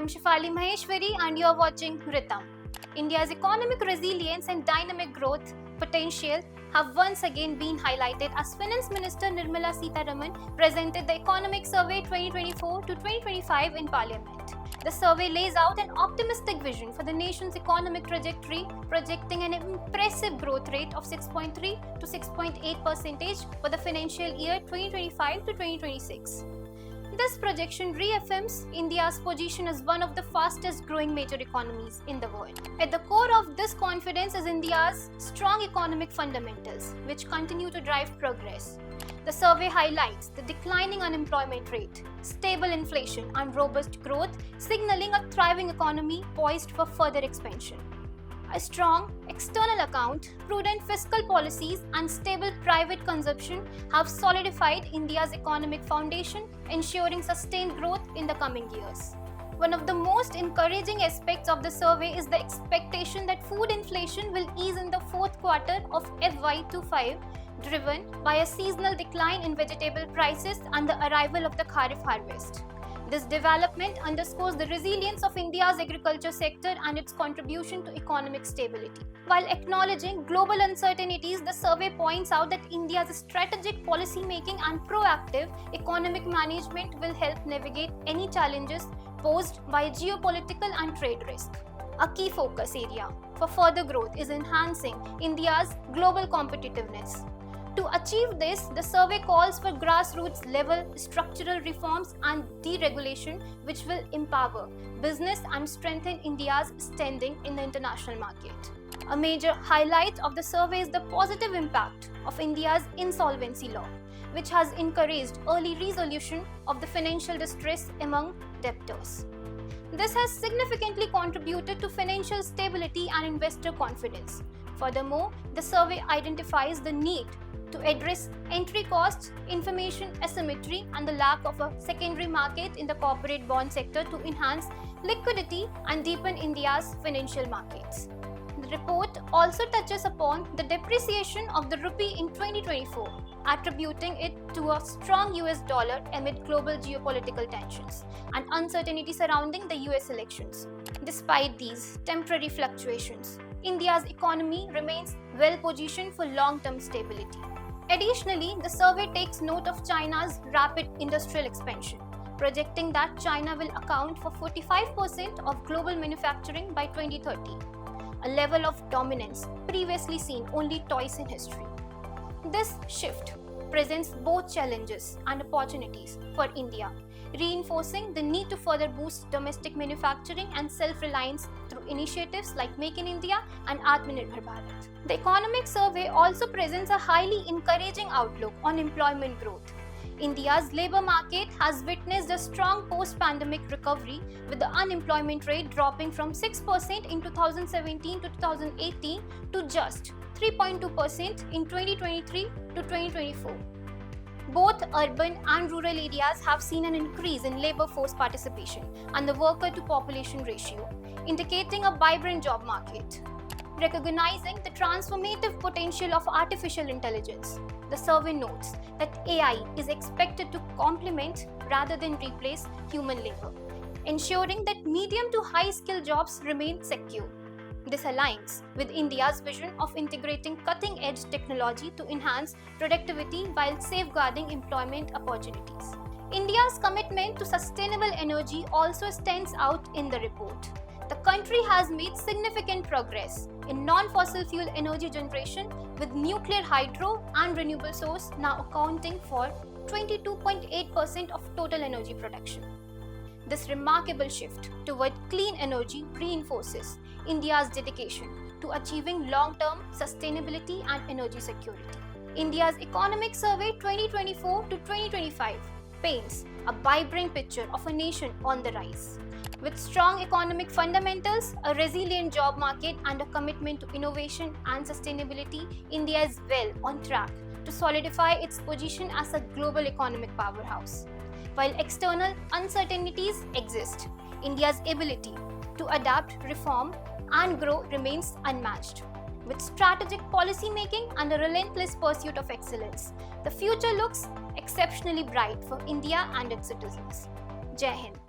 I'm Shifali Maheshwari and you're watching Rhythm. India's economic resilience and dynamic growth potential have once again been highlighted as Finance Minister Nirmala Sitharaman presented the Economic Survey 2024 to 2025 in Parliament. The survey lays out an optimistic vision for the nation's economic trajectory, projecting an impressive growth rate of 6.3 to 6.8% for the financial year 2025 to 2026. This projection reaffirms India's position as one of the fastest growing major economies in the world. At the core of this confidence is India's strong economic fundamentals, which continue to drive progress. The survey highlights the declining unemployment rate, stable inflation, and robust growth, signaling a thriving economy poised for further expansion. A strong external account, prudent fiscal policies, and stable private consumption have solidified India's economic foundation, ensuring sustained growth in the coming years. One of the most encouraging aspects of the survey is the expectation that food inflation will ease in the fourth quarter of FY25, driven by a seasonal decline in vegetable prices and the arrival of the Kharif harvest. This development underscores the resilience of India's agriculture sector and its contribution to economic stability. While acknowledging global uncertainties, the survey points out that India's strategic policy making and proactive economic management will help navigate any challenges posed by geopolitical and trade risk. A key focus area for further growth is enhancing India's global competitiveness. To achieve this, the survey calls for grassroots level structural reforms and deregulation, which will empower business and strengthen India's standing in the international market. A major highlight of the survey is the positive impact of India's insolvency law, which has encouraged early resolution of the financial distress among debtors. This has significantly contributed to financial stability and investor confidence. Furthermore, the survey identifies the need to address entry costs, information asymmetry, and the lack of a secondary market in the corporate bond sector to enhance liquidity and deepen India's financial markets. The report also touches upon the depreciation of the rupee in 2024, attributing it to a strong US dollar amid global geopolitical tensions and uncertainty surrounding the US elections. Despite these temporary fluctuations, India's economy remains well positioned for long-term stability. Additionally, the survey takes note of China's rapid industrial expansion, projecting that China will account for 45% of global manufacturing by 2030, a level of dominance previously seen only twice in history. This shift presents both challenges and opportunities for India, reinforcing the need to further boost domestic manufacturing and self-reliance through initiatives like Make in India and Atmanirbhar Bharat. The economic survey also presents a highly encouraging outlook on employment growth. India's labour market has witnessed a strong post-pandemic recovery, with the unemployment rate dropping from 6% in 2017 to 2018 to just 3.2% in 2023 to 2024. Both urban and rural areas have seen an increase in labour force participation and the worker to population ratio, indicating a vibrant job market. Recognizing the transformative potential of artificial intelligence, the survey notes that AI is expected to complement rather than replace human labour, ensuring that medium to high skill jobs remain secure. This aligns with India's vision of integrating cutting-edge technology to enhance productivity while safeguarding employment opportunities. India's commitment to sustainable energy also stands out in the report. The country has made significant progress in non-fossil fuel energy generation, with nuclear, hydro, and renewable source now accounting for 22.8% of total energy production. This remarkable shift toward clean energy reinforces India's dedication to achieving long-term sustainability and energy security. India's Economic Survey 2024 to 2025 paints a vibrant picture of a nation on the rise. With strong economic fundamentals, a resilient job market, and a commitment to innovation and sustainability, India is well on track to solidify its position as a global economic powerhouse. While external uncertainties exist, India's ability to adapt, reform, and grow remains unmatched. With strategic policy making and a relentless pursuit of excellence, the future looks exceptionally bright for India and its citizens. Jai Hind.